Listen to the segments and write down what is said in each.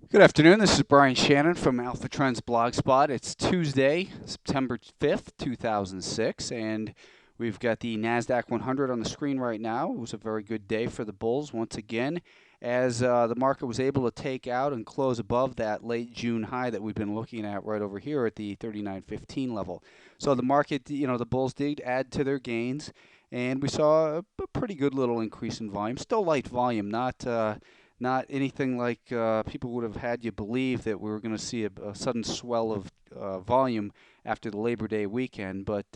Good afternoon. This is Brian Shannon from Alpha Trends Blogspot. It's Tuesday, September 5th, 2006, and we've got the NASDAQ 100 on the screen right now. It was a very good day for the bulls once again, as the market was able to take out and close above that late June high that we've been looking at right over here at the 39.15 level. So the market, the bulls did add to their gains, and we saw a pretty good little increase in volume. Still light volume, not anything like people would have had you believe that we were going to see a sudden swell of volume after the Labor Day weekend. But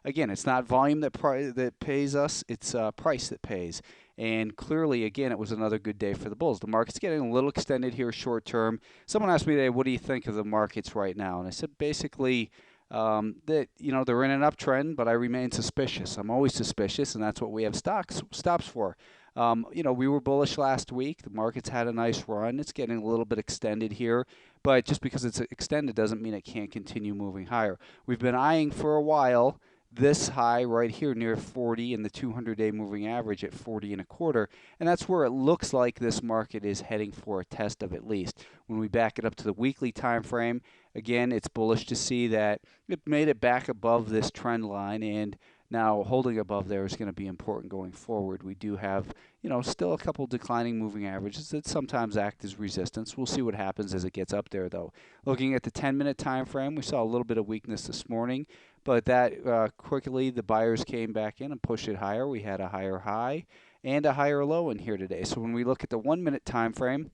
again, it's not volume that pays us; it's price that pays. And clearly, again, it was another good day for the bulls. The market's getting a little extended here short term. Someone asked me today, "What do you think of the markets right now?" And I said basically. That they're in an uptrend, but I remain suspicious. I'm always suspicious, and that's what we have stops for. We were bullish last week. The market's had a nice run. It's getting a little bit extended here, but just because it's extended doesn't mean it can't continue moving higher. We've been eyeing for a while this high right here near 40 and the 200-day moving average at 40 and a quarter, and that's where it looks like this market is heading for a test of at least. When we back it up to the weekly time frame, again, it's bullish to see that it made it back above this trend line, and now holding above there is going to be important going forward. We do have, still a couple declining moving averages that sometimes act as resistance. We'll see what happens as it gets up there, though. Looking at the 10-minute time frame, we saw a little bit of weakness this morning, but that quickly the buyers came back in and pushed it higher. We had a higher high and a higher low in here today. So when we look at the 1-minute time frame,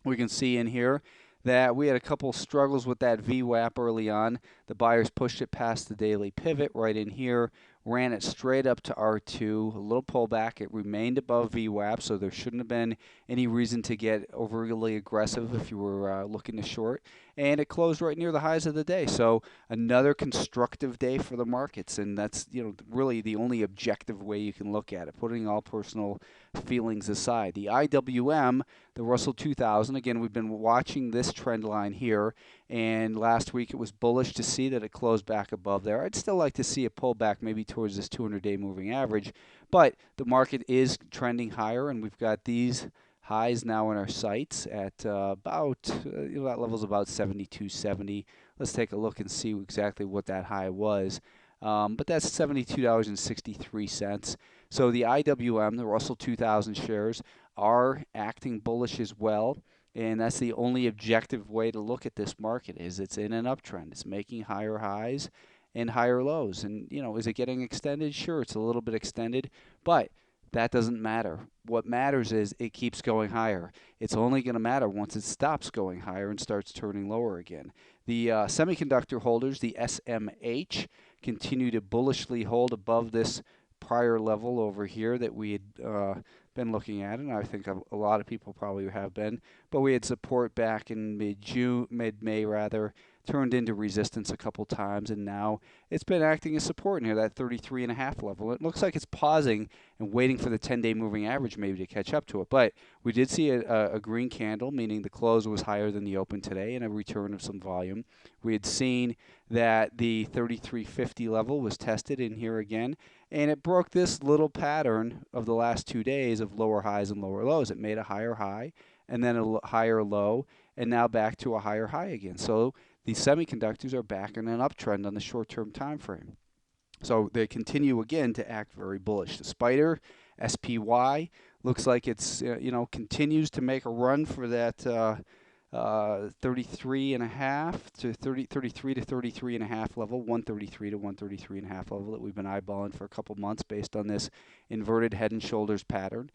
we can see in here that we had a couple struggles with that VWAP early on. The buyers pushed it past the daily pivot right in here, ran it straight up to R2, a little pullback. It remained above VWAP, so there shouldn't have been any reason to get overly aggressive if you were looking to short. And it closed right near the highs of the day. So another constructive day for the markets, and that's really the only objective way you can look at it, putting all personal feelings aside. The IWM, the Russell 2000, again, we've been watching this trend line here, and last week it was bullish to see that it closed back above there. I'd still like to see a pullback maybe towards this 200-day moving average, but the market is trending higher, and we've got these highs now in our sights at that level's about 72.70. Let's take a look and see exactly what that high was. But that's $72.63. So the IWM, the Russell 2000 shares, are acting bullish as well. And that's the only objective way to look at this market is it's in an uptrend. It's making higher highs and higher lows. And, is it getting extended? Sure, it's a little bit extended, but that doesn't matter. What matters is it keeps going higher. It's only going to matter once it stops going higher and starts turning lower again. The semiconductor holders, the SMH, continue to bullishly hold above this prior level over here that we had been looking at, and I think a lot of people probably have been. But we had support back in mid-May rather, turned into resistance a couple times, and now it's been acting as support near that 33.5 level. It looks like it's pausing and waiting for the 10-day moving average maybe to catch up to it. But we did see a green candle, meaning the close was higher than the open today, and a return of some volume. We had seen that the 33.50 level was tested in here again, and it broke this little pattern of the last 2 days of lower highs and lower lows. It made a higher high and then a higher low, and now back to a higher high again. So these semiconductors are back in an uptrend on the short-term time frame. So they continue again to act very bullish. The Spider, SPY, looks like it's continues to make a run for that 33.5 to 33 to 33.5 level, 133 to 133.5 level that we've been eyeballing for a couple months based on this inverted head and shoulders pattern.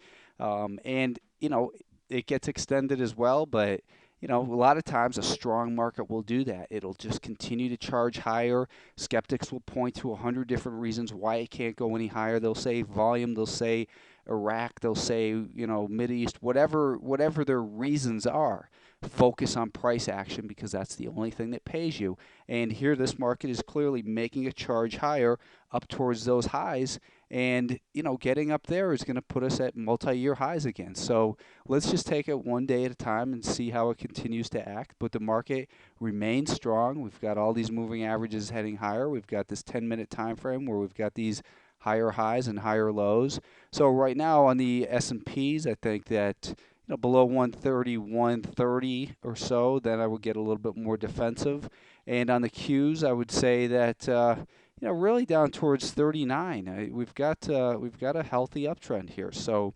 It gets extended as well, but a lot of times a strong market will do that. It'll just continue to charge higher. Skeptics will point to 100 different reasons why it can't go any higher. They'll say volume, they'll say Iraq, they'll say, Mideast, whatever their reasons are. Focus on price action because that's the only thing that pays you. And here this market is clearly making a charge higher up towards those highs. And, getting up there is going to put us at multi-year highs again. So let's just take it one day at a time and see how it continues to act. But the market remains strong. We've got all these moving averages heading higher. We've got this 10-minute time frame where we've got these higher highs and higher lows. So right now on the S&Ps, I think that below 130, 130 or so, then I would get a little bit more defensive. And on the Qs, I would say that really down towards 39. We've got a healthy uptrend here. So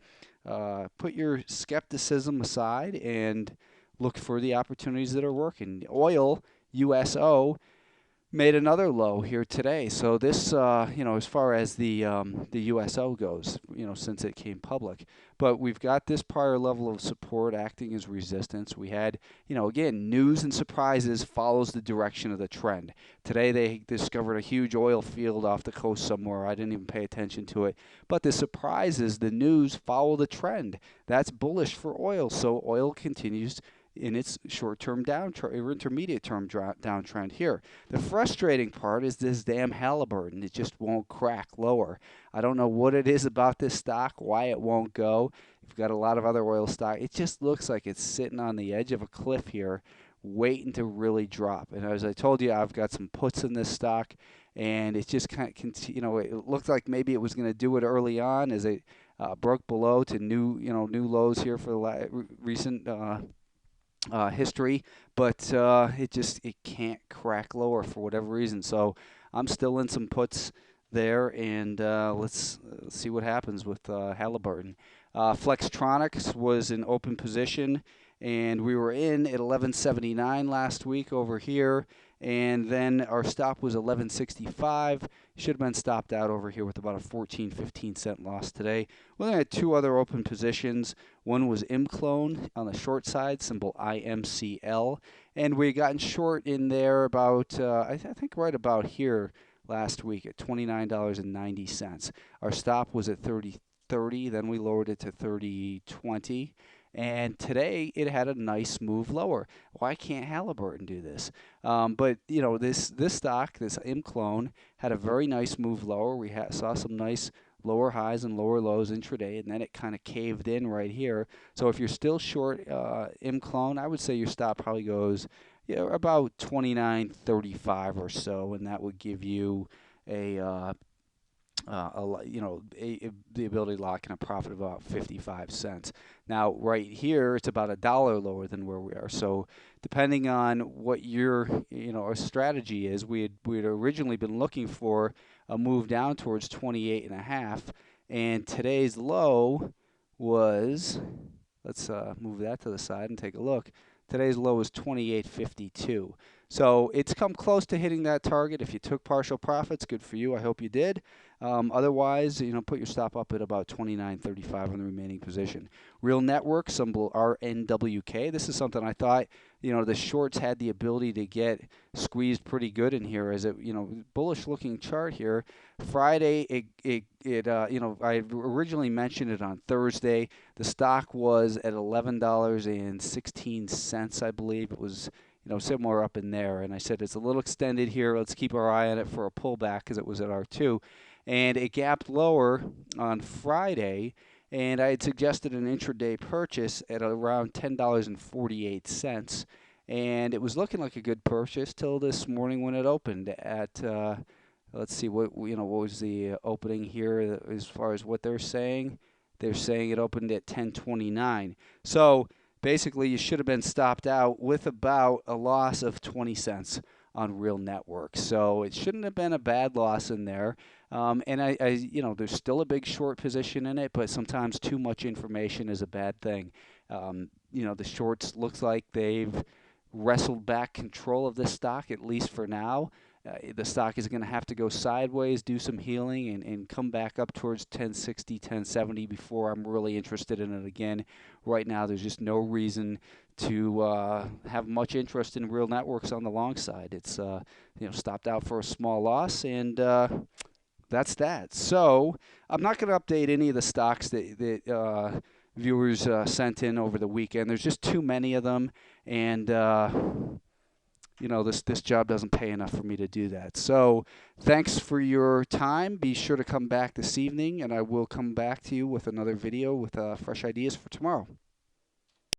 put your skepticism aside and look for the opportunities that are working. Oil, USO, made another low here today. So this, as far as the USO goes, since it came public, but we've got this prior level of support acting as resistance. We had, again, news and surprises follows the direction of the trend. Today they discovered a huge oil field off the coast somewhere. I didn't even pay attention to it. But the surprises, the news follow the trend. That's bullish for oil. So oil continues in its short-term downtrend or intermediate-term downtrend here. The frustrating part is this damn Halliburton. It just won't crack lower. I don't know what it is about this stock, why it won't go. You've got a lot of other oil stock. It just looks like it's sitting on the edge of a cliff here, waiting to really drop. And as I told you, I've got some puts in this stock, and it just kind of, it looked like maybe it was going to do it early on as it broke below to new lows here for the recent history, but it can't crack lower for whatever reason. So I'm still in some puts there, and let's see what happens with Halliburton. Flextronics was in open position, and we were in at 1179 last week over here, and then our stop was 1165. Should have been stopped out over here with about a 15 cent loss today. We only had two other open positions. One was Imclone on the short side, symbol IMCL, and we gotten short in there about I think right about here last week at $29.90. Our stop was at 30.30, then we lowered it to 30.20. And today it had a nice move lower. Why can't Halliburton do this? But this stock, this Imclone, had a very nice move lower. We saw some nice lower highs and lower lows intraday, and then it kind of caved in right here. So if you're still short Imclone, I would say your stop probably goes about 29.35 or so, and that would give you the ability to lock in a profit of about 55 cents. Now, right here, it's about $1 lower than where we are. So, depending on what your our strategy is, we had originally been looking for a move down towards 28.5, and today's low was, let's move that to the side and take a look. Today's low is 28.52. So it's come close to hitting that target. If you took partial profits, good for you. I hope you did. Otherwise, put your stop up at about 29.35 on the remaining position. RealNetworks, symbol RNWK. This is something I thought, the shorts had the ability to get squeezed pretty good in here as it, bullish looking chart here. Friday, I originally mentioned it on Thursday. The stock was at $11.16, I believe. It was somewhere up in there, and I said it's a little extended here. Let's keep our eye on it for a pullback because it was at R2, and it gapped lower on Friday, and I had suggested an intraday purchase at around $10.48, and it was looking like a good purchase till this morning when it opened at let's see what was the opening here as far as what they're saying. They're saying it opened at 10.29. So basically, you should have been stopped out with about a loss of 20 cents on RealNetworks. So it shouldn't have been a bad loss in there. And I there's still a big short position in it, but sometimes too much information is a bad thing. The shorts looks like they've wrestled back control of this stock, at least for now. The stock is going to have to go sideways, do some healing, and come back up towards 1060, 1070 before I'm really interested in it again. Right now, there's just no reason to have much interest in RealNetworks on the long side. It's stopped out for a small loss, and that's that. So I'm not going to update any of the stocks that viewers sent in over the weekend. There's just too many of them, and this job doesn't pay enough for me to do that. So thanks for your time. Be sure to come back this evening, and I will come back to you with another video with fresh ideas for tomorrow.